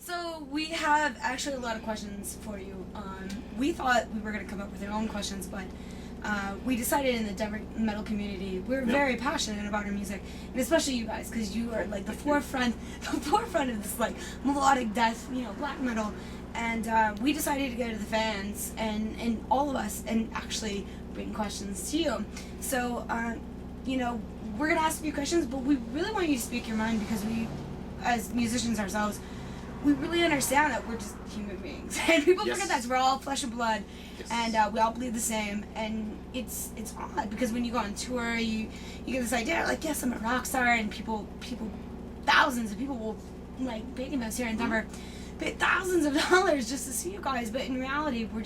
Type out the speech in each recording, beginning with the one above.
So we have actually a lot of questions for you. We thought we were going to come up with our own questions, but we decided in the Denver metal community we're very passionate about our music, and especially you guys, because you are like the forefront of this like melodic death, black metal. And we decided to go to the fans and all of us and actually bring questions to you. So we're gonna ask a few questions, but we really want you to speak your mind because we, as musicians ourselves, we really understand that we're just human beings, and people forget that we're all flesh and blood, and we all bleed the same. And it's odd because when you go on tour, you get this idea like, yes, I'm a rock star, and people, thousands of people will like pay us here in Denver, pay thousands of dollars just to see you guys. But in reality, we're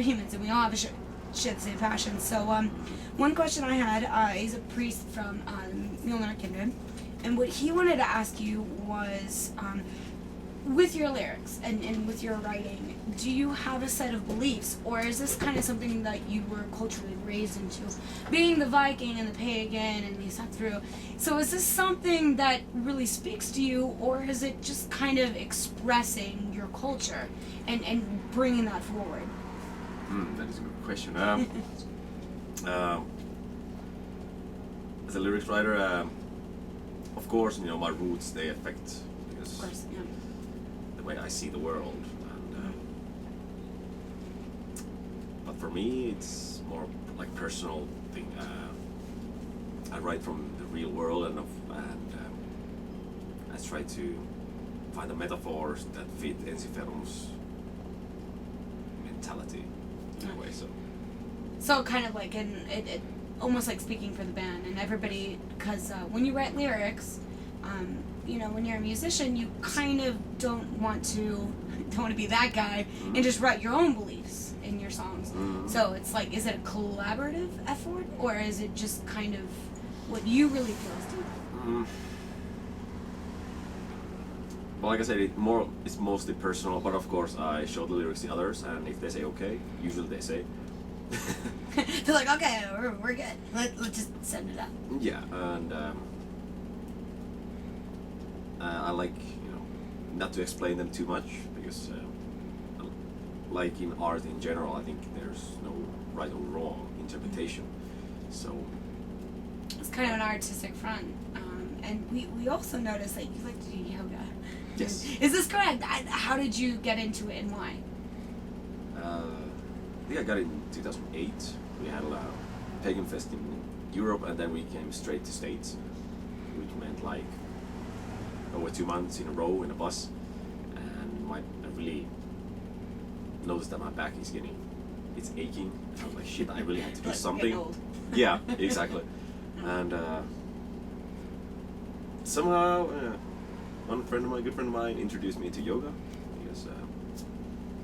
humans, and we all have share the same passion. So one question I had is a priest from Milner Kindred, and what he wanted to ask you was, with your lyrics and with your writing, do you have a set of beliefs, or is this kind of something that you were culturally raised into, being the Viking and the pagan and the sat through? So is this something that really speaks to you, or is it just kind of expressing your culture and bringing that forward? That is a good question. As a lyrics writer, of course, my roots, they affect, because Of course, yeah. the way I see the world. And, but for me, it's more like personal thing. I write from the real world, and I try to find the metaphors that fit Ensiferum's mentality in a way. So kind of like it almost like speaking for the band and everybody, because when you write lyrics, when you're a musician, you kind of don't want to be that guy and just write your own beliefs in your songs. So it's like, is it a collaborative effort, or is it just kind of what you really feel is deep? Well, like I said, it's mostly personal, but of course I show the lyrics to others, and if they say okay, usually they say. They're like, okay, we're good. Let's just send it up. Yeah, and I like, not to explain them too much, because like in art in general, I think there's no right or wrong interpretation. So it's kind of an artistic front. And we also noticed that you like to do yoga. Yes. Is this correct? How did you get into it, and why? I think I got it in 2008. We had a pagan fest in Europe, and then we came straight to States, which meant like over 2 months in a row in a bus. And I really noticed that my back is it's aching. I was like, shit, I really had to do something. Old. Yeah, exactly. And somehow, one good friend of mine introduced me to yoga, because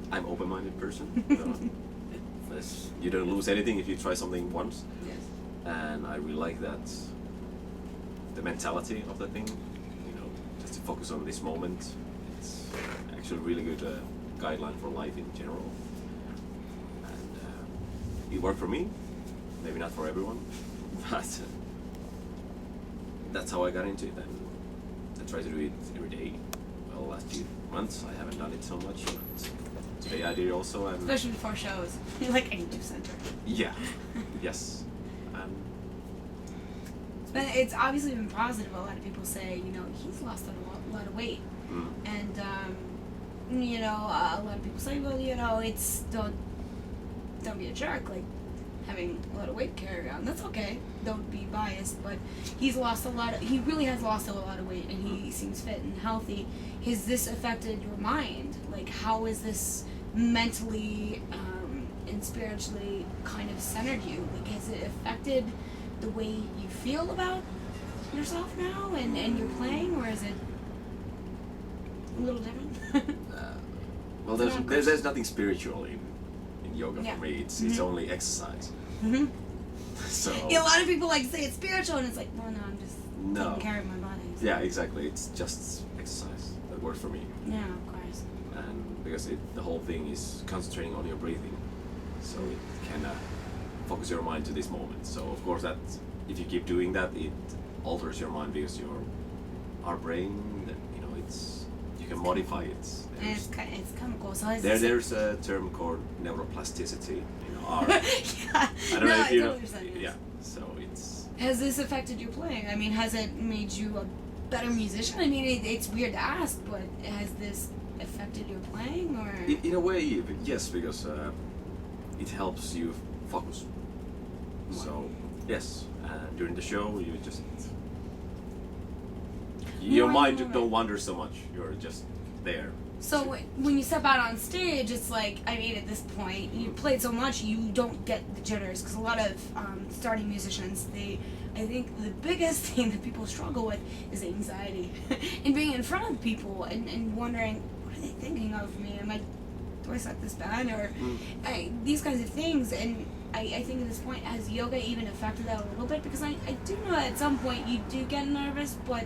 I'm an open-minded person. You don't lose anything if you try something once. Yes. And I really like that, the mentality of the thing, just to focus on this moment. It's actually a really good guideline for life in general. And it worked for me, maybe not for everyone, but that's how I got into it, and I try to do it every day. Well, last few months I haven't done it so much, but today I did also. And especially before shows. You're like, I need to center. Yeah. Yes. But it's obviously been positive. A lot of people say, he's lost a lot of weight. And, a lot of people say, well, it's don't be a jerk, like having a lot of weight to carry around. That's okay. Don't be biased. But he really has lost a lot of weight, and he seems fit and healthy. Has this affected your mind? Like, how is this mentally and spiritually kind of centered you? Like, has it affected the way you feel about yourself now and your playing, or is it a little different? Well, there's nothing spiritual in yoga for me. It's only exercise. So a lot of people like to say it's spiritual, and it's like, no, I'm just taking care of my body. So. Yeah, exactly. It's just exercise that works for me. Yeah, of course. And because the whole thing is concentrating on your breathing, so it can focus your mind to this moment. So of course that if you keep doing that, it alters your mind, because our brain, can modify it. And it's kind of cool. So There's a term called neuroplasticity in art. Yeah. I don't know if you know. Understand this. Yeah, so it's. Has this affected your playing? I mean, has it made you a better musician? I mean, it's weird to ask, but has this affected your playing, or? In a way, yes, because it helps you focus. So yes, and during the show, you just your mind don't wander so much. You're just there. So when you step out on stage, it's like, I mean, at this point, you played so much, you don't get the jitters, because a lot of starting musicians, I think the biggest thing that people struggle with is anxiety, and being in front of people and wondering, what are they thinking of me? Do I suck this bad, or these kinds of things? And I think at this point, has yoga even affected that a little bit? Because I do know at some point you do get nervous, but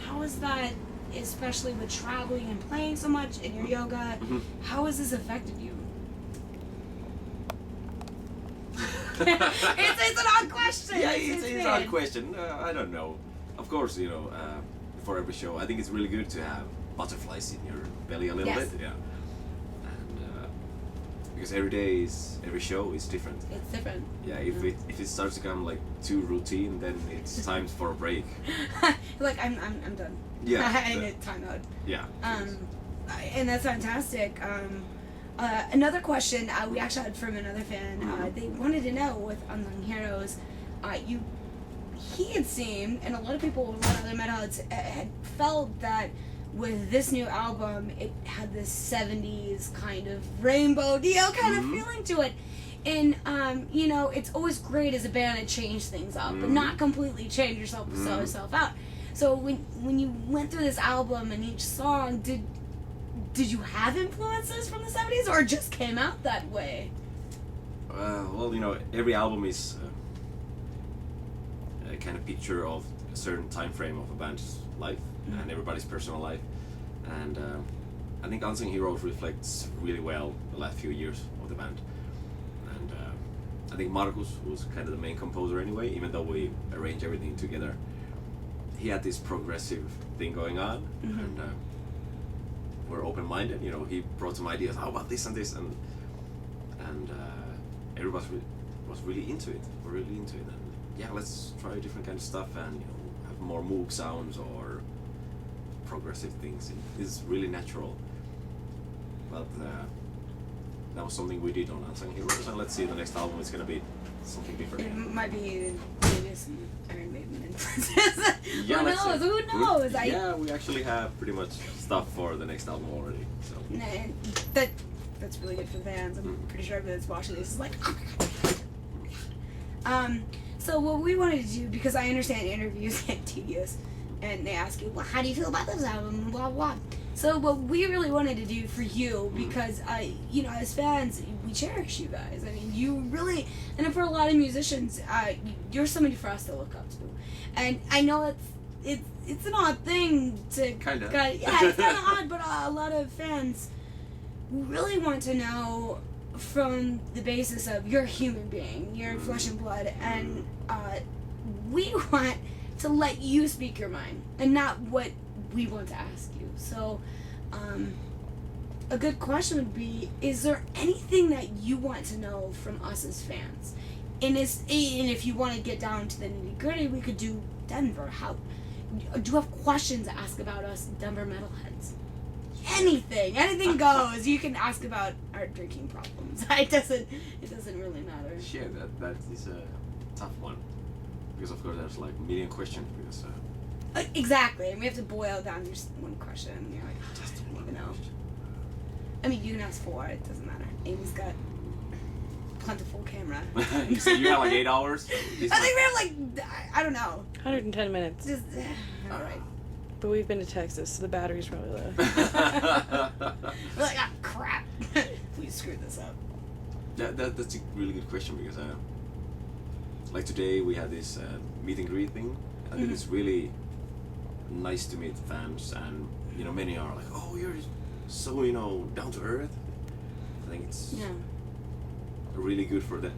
how is that? Especially with traveling and playing so much in your yoga, how has this affected you? it's an odd question. Yeah, it's an odd question. I don't know. Of course, before every show, I think it's really good to have butterflies in your belly a little bit. Yeah. And because every show is different. It's different. Yeah, if it starts to become like too routine, then it's time for a break. Like I'm done. Yeah. I need time out. Yeah. And that's fantastic. Another question we actually had from another fan. They wanted to know with Unsung Heroes, he had seen, and a lot of people, a lot of other metalheads had felt that with this new album, it had this 70s kind of rainbow kind of feeling to it. And, it's always great as a band to change things up, but not completely change yourself and sell yourself out. So when you went through this album and each song, did you have influences from the 70s, or it just came out that way? Well, every album is a kind of picture of a certain time frame of a band's life and everybody's personal life. And I think Unsung Heroes reflects really well the last few years of the band. And I think Markus was kind of the main composer anyway, even though we arranged everything together. He had this progressive thing going on, and we're open-minded. He brought some ideas. How about this and this, and everybody was really into it. We're really into it, and yeah, let's try different kind of stuff and have more Moog sounds or progressive things. It's really natural. But that was something we did on Unsung Heroes, and let's see, the next album is gonna be something different. It might be maybe some Iron Maiden influences. Yeah, Who knows? Yeah, we actually have pretty much stuff for the next album already. So that's really good for fans. I'm pretty sure everybody that's watching this is like, So what we wanted to do, because I understand interviews get tedious, and they ask you, well, how do you feel about this album, blah blah. So what we really wanted to do for you, because as fans, we cherish you guys. I mean, you really, and for a lot of musicians, you're somebody for us to look up to. And I know it's an odd thing to kind of. Yeah, it's kind of odd, but a lot of fans really want to know from the basis of you're a human being, you're flesh and blood, and we want to let you speak your mind and not what we want to ask you. So a good question would be, is there anything that you want to know from us as fans? And if you want to get down to the nitty gritty, we could do Denver. Do you have questions to ask about us Denver metalheads? Anything goes. You can ask about our drinking problems. It doesn't really matter. Yeah, that is a tough one, because of course there's like a million questions. Because exactly, and we have to boil down just one question. And you're like, just I don't even know. I mean, you can ask 4. It doesn't matter. Amy's got plentiful camera. You said you had like 8 hours. I think we have like, I don't know. 110 minutes. Just all right. But we've been to Texas, so the battery's probably low. We're like, crap. Please screw this up. That's a really good question, because like today we had this meet and greet thing. I think it's really nice to meet fans, and many are like, oh, you're so down to earth. I think it's really good for the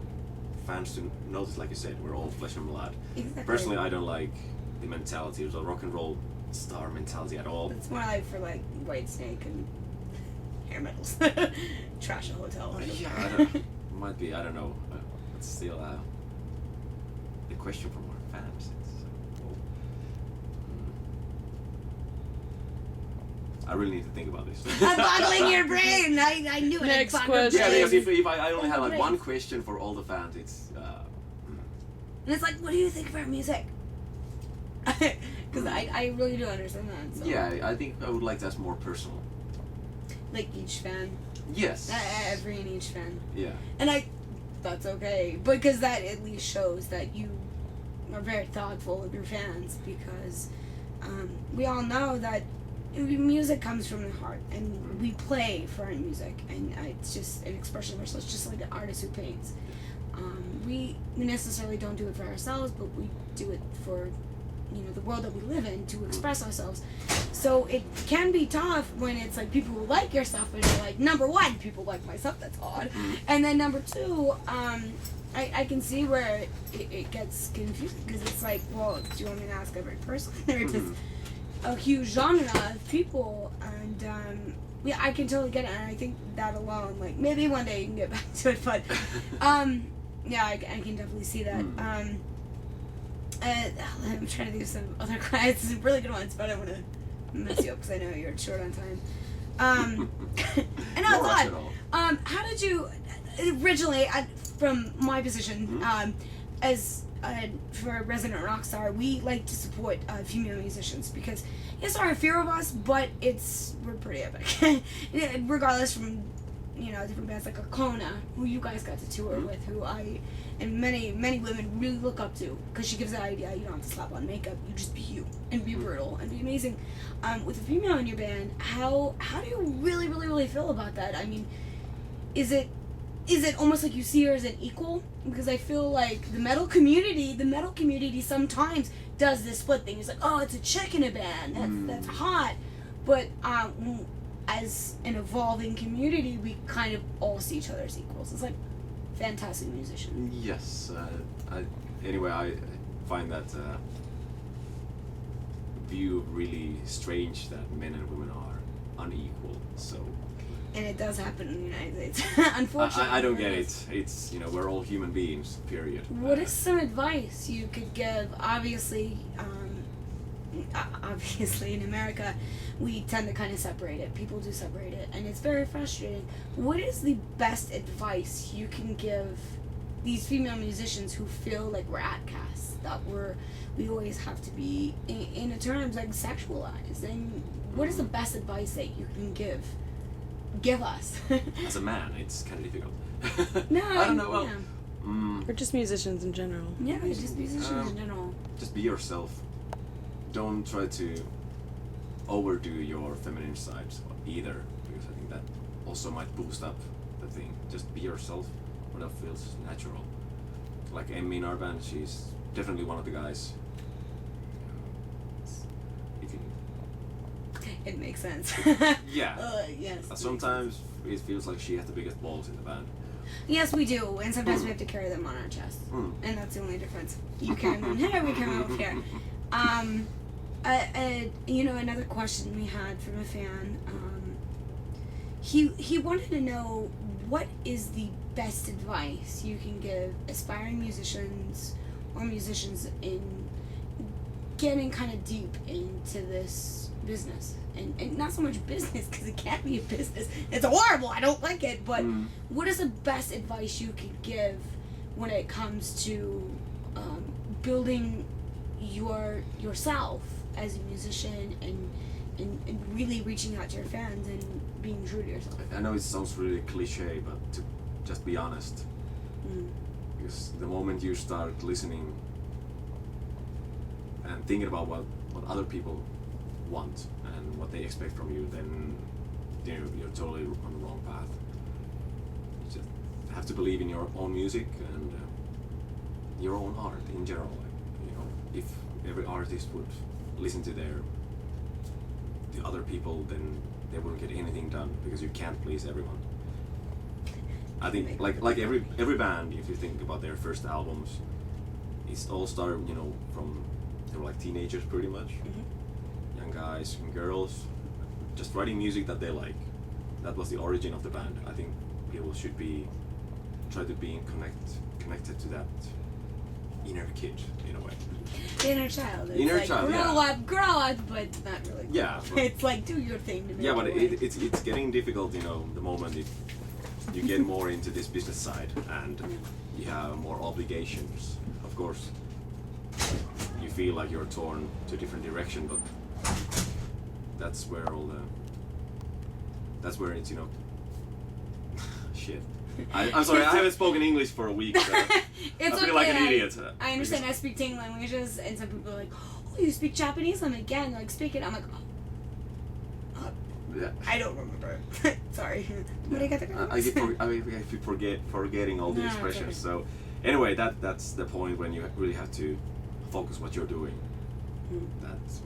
fans to notice, like you said, we're all flesh and blood. Exactly. Personally, I don't like the mentality of rock and roll star mentality at all. It's more like for like Whitesnake and hair metals. Trash a hotel. Yeah, I don't, might be. I don't know. But still, the question from our fans. I really need to think about this. I'm boggling your brain. I knew it. Next I'd boggle your question. Yeah, brain. because if I only had like Great. one question for all the fans, it's. And it's like, what do you think of our music? Because I really do understand that. So. Yeah, I think I would like to ask more personal. Like each fan. Yes. Every and each fan. Yeah. And that's okay. Because that at least shows that you are very thoughtful of your fans. Because we all know that music comes from the heart. And we play for our music. And it's just an expression of ourselves, just like an artist who paints. We necessarily don't do it for ourselves, but we do it for, the world that we live in, to express ourselves. So it can be tough when it's like people who like your stuff and you're like, number one, people like my stuff, that's odd. And then number two, I can see where it gets confusing because it's like, well, do you want me to ask every person? There's just a huge genre of people, and yeah, I can totally get it, and I think that alone, like, maybe one day you can get back to it, but yeah, I can definitely see that. I'm trying to do some other questions, some really good ones, but I don't want to mess you up because I know you're short on time. I know No it's rush at odd. all. How did you originally, from my position, as for a resident rock star, we like to support female musicians because yes, there are a few of us, but we're pretty epic. Regardless from different bands like Arcona, who you guys got to tour with, who I and many women really look up to because she gives that idea you don't have to slap on makeup, you just be you and be brutal and be amazing. With a female in your band, how do you really feel about that? I mean, is it almost like you see her as an equal? Because I feel like the metal community sometimes does this split thing. It's like, oh, it's a chick in a band. That's hot. But as an evolving community, we kind of all see each other as equals. It's like fantastic musician. Yes. Anyway, I find that view really strange that men and women are unequal. So. And it does happen in the United States, unfortunately. I don't get it. It's we're all human beings. Period. What is some advice you could give? Obviously, in America, we tend to kind of separate it. People do separate it, and it's very frustrating. What is the best advice you can give these female musicians who feel like we're outcasts, that we always have to be in terms like sexualized? And what is the best advice that you can give us? As a man, it's kind of difficult. No, I don't know. Well, yeah. Or just musicians in general. Yeah, just musicians in general. Just be yourself. Don't try to overdo your feminine sides either, because I think that also might boost up the thing. Just be yourself, whatever feels natural. Like Emmy in our band, she's definitely one of the guys. If you It makes sense. Yeah. Yes. Sometimes it feels like she has the biggest balls in the band. Yes, we do, and sometimes we have to carry them on our chest, and that's the only difference. You carry them here, we carry them up here. Another question we had from a fan. He wanted to know what is the best advice you can give aspiring musicians or musicians in getting kind of deep into this business, and not so much business because it can't be a business. It's horrible. I don't like it. But what is the best advice you could give when it comes to building yourself as a musician and really reaching out to your fans and being true to yourself? I know it sounds really cliche, but to just be honest. Because the moment you start listening and thinking about what other people want and what they expect from you, then you're totally on the wrong path. You just have to believe in your own music and your own art in general. If every artist would listen to the other people, then they wouldn't get anything done because you can't please everyone. I think like every band, if you think about their first albums, it's all started from they were like teenagers pretty much, young and guys and girls just writing music that they like. That was the origin of the band. I think people should be try to be connected to that inner kid in a way. Inner child. It's Inner like, child, grow up, but not really. Yeah, but- It's like do your thing to make Yeah, but it work. it's getting difficult, you know, the moment you get more into this business side and you have more obligations. Of course, you feel like you're torn to a different direction, but that's where it's, you know, shit. I'm sorry, I haven't spoken English for a week. So It's I feel okay. like an idiot. I understand. I speak 10 languages, and some people are like, "Oh, you speak Japanese?" I'm like, "Yeah." And like, speak it. I'm like, Yeah. I don't remember. Sorry. What I got I keep forgetting all the No, it's expressions. okay. So anyway, that's the point when you really have to focus what you're doing. That's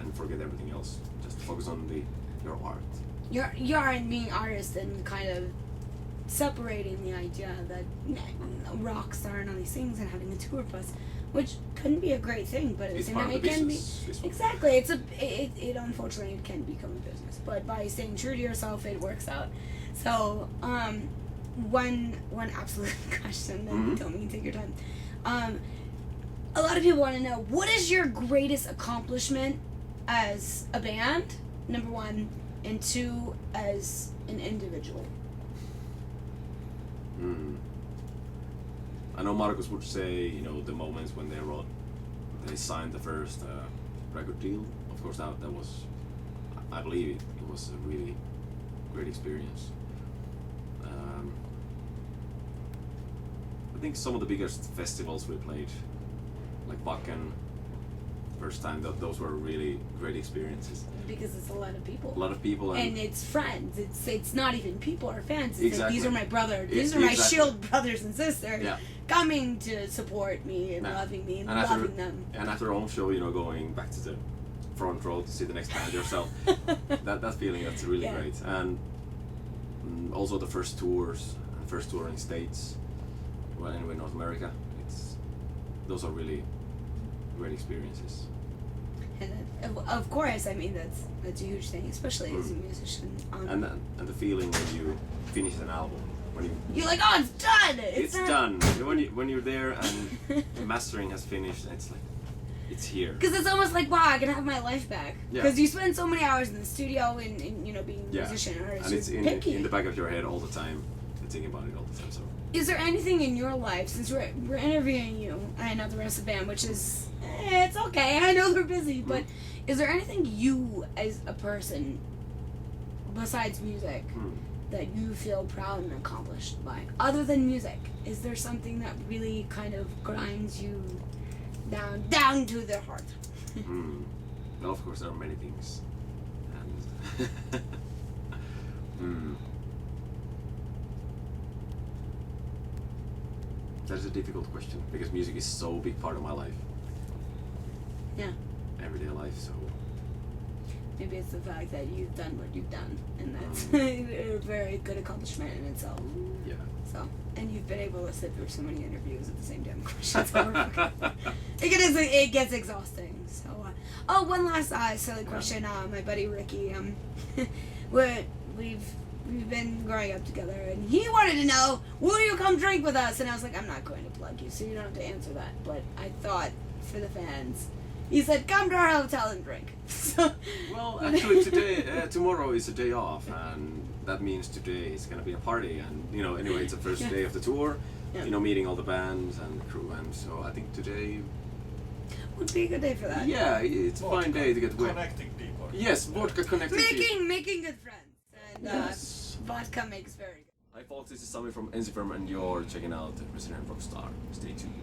and forget everything else. Just focus on your art. You aren't being artist and kind of separating the idea that rock star and all these things and having a tour bus, which couldn't be a great thing, but at the It's same part time of the it can be. business. Exactly, it unfortunately can become a business, but by staying true to yourself, it works out. So, one absolute question that Mhm. don't mean take your time. A lot of people want to know, what is your greatest accomplishment as a band? Number one, and two, as an individual. I know Marcus would say, you know, the moments when they signed the first record deal. Of course, that was, I believe it was a really great experience. I think some of the biggest festivals we played, like Wacken, first time, those were really great experiences. Because it's a lot of people. A lot of people And it's friends. It's not even people or fans. It's like, Exactly. these are my brother. These are my Exactly. shield brothers and sisters. Yeah. Coming to support me and Yeah. loving me and, And after- loving them. And after our own show, you know, going back to the front row to see the next band yourself, that feeling, that's really Yeah. great. And also the first tour in States, well, anyway, North America, those are really great experiences. And of course, I mean that's a huge thing, especially as a musician. And the feeling when you finish an album, when You're like, oh, it's done. it's not- done. When you're there and the mastering has finished, it's like it's here. Because it's almost like, wow, I can have my life back. Yeah. Because you spend so many hours in the studio and you know, being a Yeah. musician or And it's picky. in the back of your head all the time. You're thinking about it all the time. So. Is there anything in your life, since we're interviewing you and not the rest of the band, which is, it's okay, I know they're busy, but is there anything you as a person, besides music, that you feel proud and accomplished by? Other than music, is there something that really kind of grinds you down to the heart? Well, of course, there are many things. And That's a difficult question because music is so big part of my life. Yeah. Everyday life, so. Maybe it's the fact that you've done what you've done, and that's a very good accomplishment in itself. Yeah. So, and you've been able to sit through so many interviews at the same damn questions. It gets exhausting. So, one last silly question. My buddy Ricky, we've been growing up together, and he wanted to know, will you come drink with us? And I was like, I'm not going to plug you, so you don't have to answer that. But I thought, for the fans, he said, come to our hotel and drink. So, Well, actually, tomorrow is a day off, and that means today is gonna be a party. And you know, anyway, it's the first day of the tour. Yeah. You know, meeting all the bands and crew, and so I think today. would be a good day for that. Yeah, it's a fine day to get wet. Connecting people. Yes, vodka connecting people. Making good friends. And Yes. vodka makes very good. Hi folks, this is Sami from Ensiferum and you're checking out Resident Rockstar. Stay tuned.